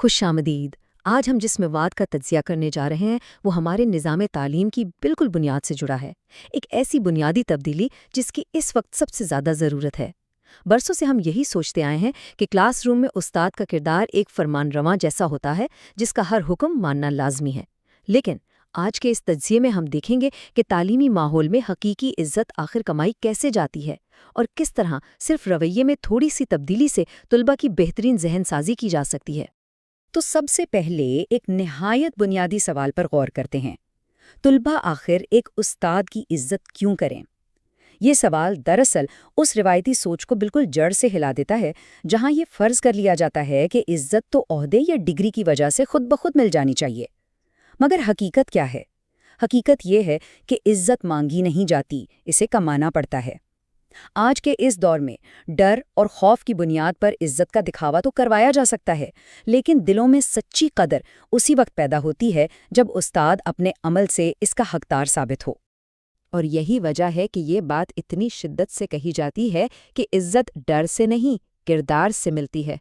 خوش آمدید۔ آج ہم جس مواد کا تجزیہ کرنے جا رہے ہیں وہ ہمارے نظام تعلیم کی بالکل بنیاد سے جڑا ہے، ایک ایسی بنیادی تبدیلی جس کی اس وقت سب سے زیادہ ضرورت ہے۔ برسوں سے ہم یہی سوچتے آئے ہیں کہ کلاس روم میں استاد کا کردار ایک فرمان رواں جیسا ہوتا ہے جس کا ہر حکم ماننا لازمی ہے، لیکن آج کے اس تجزیے میں ہم دیکھیں گے کہ تعلیمی ماحول میں حقیقی عزت آخر کمائی کیسے جاتی ہے اور کس طرح صرف رویے میں تھوڑی سی تبدیلی سے طلباء کی بہترین ذہن سازی کی جا سکتی ہے۔ تو سب سے پہلے ایک نہایت بنیادی سوال پر غور کرتے ہیں، طلباء آخر ایک استاد کی عزت کیوں کریں؟ یہ سوال دراصل اس روایتی سوچ کو بالکل جڑ سے ہلا دیتا ہے جہاں یہ فرض کر لیا جاتا ہے کہ عزت تو عہدے یا ڈگری کی وجہ سے خود بخود مل جانی چاہیے۔ مگر حقیقت کیا ہے؟ حقیقت یہ ہے کہ عزت مانگی نہیں جاتی، اسے کمانا پڑتا ہے۔ آج کے اس دور میں ڈر اور خوف کی بنیاد پر عزت کا دکھاوا تو کروایا جا سکتا ہے، لیکن دلوں میں سچی قدر اسی وقت پیدا ہوتی ہے جب استاد اپنے عمل سے اس کا حقدار ثابت ہو۔ اور یہی وجہ ہے کہ یہ بات اتنی شدت سے کہی جاتی ہے کہ عزت ڈر سے نہیں، کردار سے ملتی ہے۔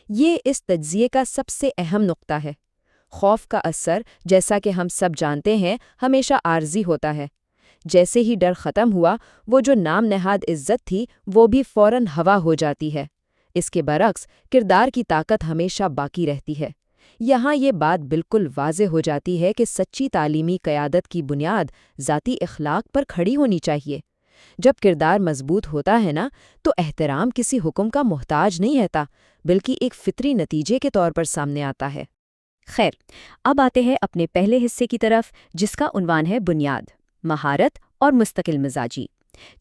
یہ اس تجزیے کا سب سے اہم نقطہ ہے۔ خوف کا اثر، جیسا کہ ہم سب جانتے ہیں، ہمیشہ عارضی ہوتا ہے۔ جیسے ہی ڈر ختم ہوا، وہ جو نام نہاد عزت تھی وہ بھی فوراً ہوا ہو جاتی ہے۔ اس کے برعکس کردار کی طاقت ہمیشہ باقی رہتی ہے۔ یہاں یہ بات بالکل واضح ہو جاتی ہے کہ سچی تعلیمی قیادت کی بنیاد ذاتی اخلاق پر کھڑی ہونی چاہیے۔ جب کردار مضبوط ہوتا ہے نا، تو احترام کسی حکم کا محتاج نہیں رہتا، بلکہ ایک فطری نتیجے کے طور پر سامنے آتا ہے۔ خیر، اب آتے ہیں اپنے پہلے حصے کی طرف، جس کا عنوان ہے بنیاد، مہارت اور مستقل مزاجی۔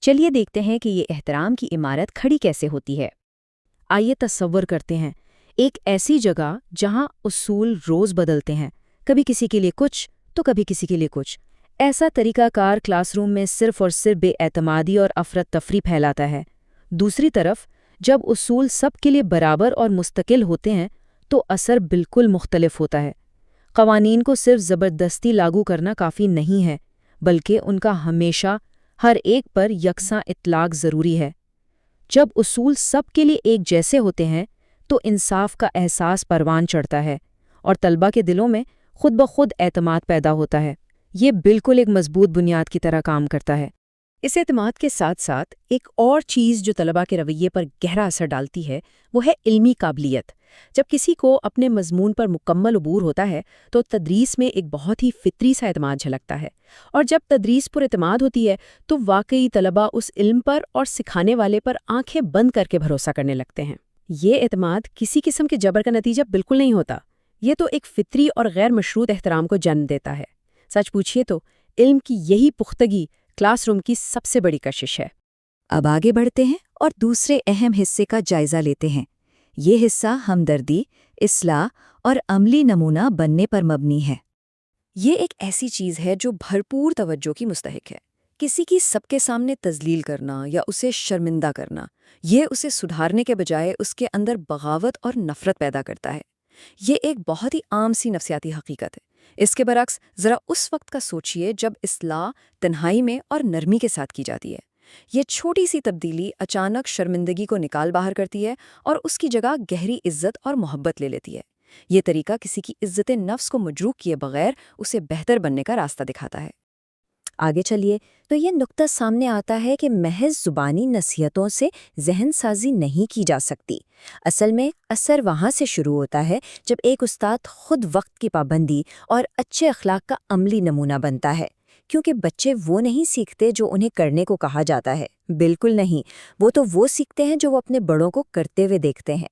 چلیے دیکھتے ہیں کہ یہ احترام کی عمارت کھڑی کیسے ہوتی ہے۔ آئیے تصور کرتے ہیں ایک ایسی جگہ جہاں اصول روز بدلتے ہیں، کبھی کسی کے لیے کچھ تو کبھی کسی کے لیے کچھ۔ ایسا طریقہ کار کلاس روم میں صرف اور صرف بے اعتمادی اور افراتفری پھیلاتا ہے۔ دوسری طرف جب اصول سب کے لیے برابر اور مستقل ہوتے ہیں تو اثر بالکل مختلف ہوتا ہے۔ قوانین کو صرف زبردستی لاگو کرنا کافی نہیں ہے، بلکہ ان کا ہمیشہ ہر ایک پر یکساں اطلاق ضروری ہے۔ جب اصول سب کے لیے ایک جیسے ہوتے ہیں تو انصاف کا احساس پروان چڑھتا ہے اور طلباء کے دلوں میں خود بخود اعتماد پیدا ہوتا ہے۔ یہ بالکل ایک مضبوط بنیاد کی طرح کام کرتا ہے۔ اس اعتماد کے ساتھ ساتھ ایک اور چیز جو طلباء کے رویے پر گہرا اثر ڈالتی ہے وہ ہے علمی قابلیت۔ جب کسی کو اپنے مضمون پر مکمل عبور ہوتا ہے تو تدریس میں ایک بہت ہی فطری سا اعتماد جھلکتا ہے، اور جب تدریس پر اعتماد ہوتی ہے تو واقعی طلباء اس علم پر اور سکھانے والے پر آنکھیں بند کر کے بھروسہ کرنے لگتے ہیں۔ یہ اعتماد کسی قسم کے جبر کا نتیجہ بالکل نہیں ہوتا، یہ تو ایک فطری اور غیر مشروط احترام کو جنم دیتا ہے۔ سچ پوچھیے تو علم کی یہی پختگی کلاس روم کی سب سے بڑی کشش ہے۔ اب آگے بڑھتے ہیں اور دوسرے اہم حصے کا جائزہ لیتے ہیں۔ یہ حصہ ہمدردی، اصلاح اور عملی نمونہ بننے پر مبنی ہے۔ یہ ایک ایسی چیز ہے جو بھرپور توجہ کی مستحق ہے۔ کسی کی سب کے سامنے تذلیل کرنا یا اسے شرمندہ کرنا، یہ اسے سدھارنے کے بجائے اس کے اندر بغاوت اور نفرت پیدا کرتا ہے۔ یہ ایک بہت ہی عام سی نفسیاتی حقیقت ہے۔ اس کے برعکس ذرا اس وقت کا سوچئے جب اصلاح تنہائی میں اور نرمی کے ساتھ کی جاتی ہے۔ یہ چھوٹی سی تبدیلی اچانک شرمندگی کو نکال باہر کرتی ہے اور اس کی جگہ گہری عزت اور محبت لے لیتی ہے۔ یہ طریقہ کسی کی عزت نفس کو مجروح کیے بغیر اسے بہتر بننے کا راستہ دکھاتا ہے۔ آگے چلیے تو یہ نقطہ سامنے آتا ہے کہ محض زبانی نصیحتوں سے ذہن سازی نہیں کی جا سکتی۔ اصل میں اثر وہاں سے شروع ہوتا ہے جب ایک استاد خود وقت کی پابندی اور اچھے اخلاق کا عملی نمونہ بنتا ہے، کیونکہ بچے وہ نہیں سیکھتے جو انہیں کرنے کو کہا جاتا ہے، بالکل نہیں، وہ سیکھتے ہیں جو وہ اپنے بڑوں کو کرتے ہوئے دیکھتے ہیں۔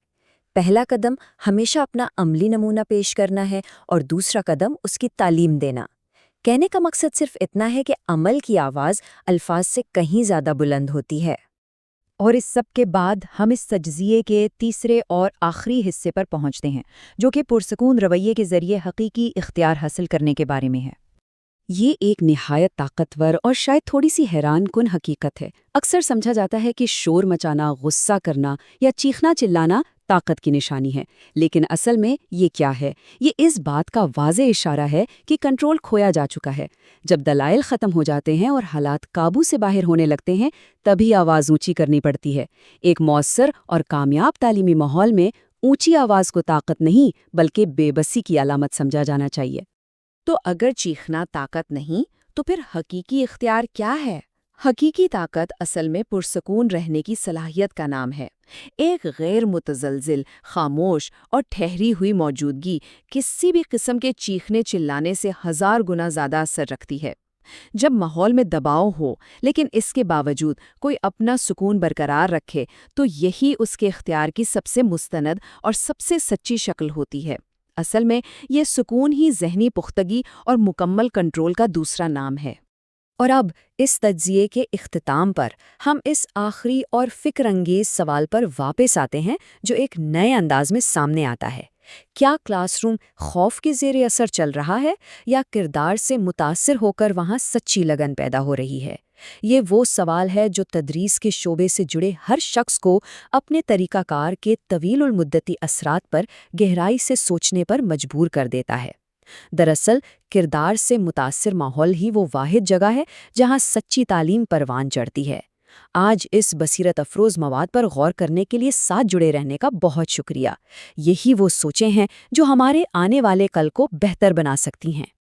پہلا قدم ہمیشہ اپنا عملی نمونہ پیش کرنا ہے اور دوسرا قدم اس کی تعلیم دینا۔ کہنے کا مقصد صرف اتنا ہے کہ عمل کی آواز الفاظ سے کہیں زیادہ بلند ہوتی ہے۔ اور اس سب کے بعد ہم اس تجزیے کے تیسرے اور آخری حصے پر پہنچتے ہیں، جو کہ پرسکون رویے کے ذریعے حقیقی اختیار حاصل کرنے کے بارے میں ہے۔ یہ ایک نہایت طاقتور اور شاید تھوڑی سی حیران کن حقیقت ہے۔ اکثر سمجھا جاتا ہے کہ شور مچانا، غصہ کرنا یا چیخنا چلانا طاقت کی نشانی ہے، لیکن اصل میں یہ کیا ہے؟ یہ اس بات کا واضح اشارہ ہے کہ کنٹرول کھویا جا چکا ہے۔ جب دلائل ختم ہو جاتے ہیں اور حالات قابو سے باہر ہونے لگتے ہیں، تبھی آواز اونچی کرنی پڑتی ہے۔ ایک مؤثر اور کامیاب تعلیمی ماحول میں اونچی آواز کو طاقت نہیں بلکہ بے بسی کی علامت سمجھا جانا چاہیے۔ تو اگر چیخنا طاقت نہیں تو پھر حقیقی اختیار کیا ہے؟ حقیقی طاقت اصل میں پرسکون رہنے کی صلاحیت کا نام ہے۔ ایک غیر متزلزل، خاموش اور ٹھہری ہوئی موجودگی کسی بھی قسم کے چیخنے چلانے سے 1000 گنا زیادہ اثر رکھتی ہے۔ جب ماحول میں دباؤ ہو لیکن اس کے باوجود کوئی اپنا سکون برقرار رکھے تو یہی اس کے اختیار کی سب سے مستند اور سب سے سچی شکل ہوتی ہے۔ اصل میں یہ سکون ہی ذہنی پختگی اور مکمل کنٹرول کا دوسرا نام ہے۔ اور اب اس تجزیے کے اختتام پر ہم اس آخری اور فکر انگیز سوال پر واپس آتے ہیں جو ایک نئے انداز میں سامنے آتا ہے۔ کیا کلاس روم خوف کے زیر اثر چل رہا ہے یا کردار سے متاثر ہو کر وہاں سچی لگن پیدا ہو رہی ہے؟ یہ وہ سوال ہے جو تدریس کے شعبے سے جڑے ہر شخص کو اپنے طریقہ کار کے طویل المدتی اثرات پر گہرائی سے سوچنے پر مجبور کر دیتا ہے۔ دراصل کردار سے متاثر ماحول ہی وہ واحد جگہ ہے جہاں سچی تعلیم پروان چڑھتی ہے۔ آج اس بصیرت افروز مواد پر غور کرنے کے لیے ساتھ جڑے رہنے کا بہت شکریہ۔ یہی وہ سوچیں ہیں جو ہمارے آنے والے کل کو بہتر بنا سکتی ہیں۔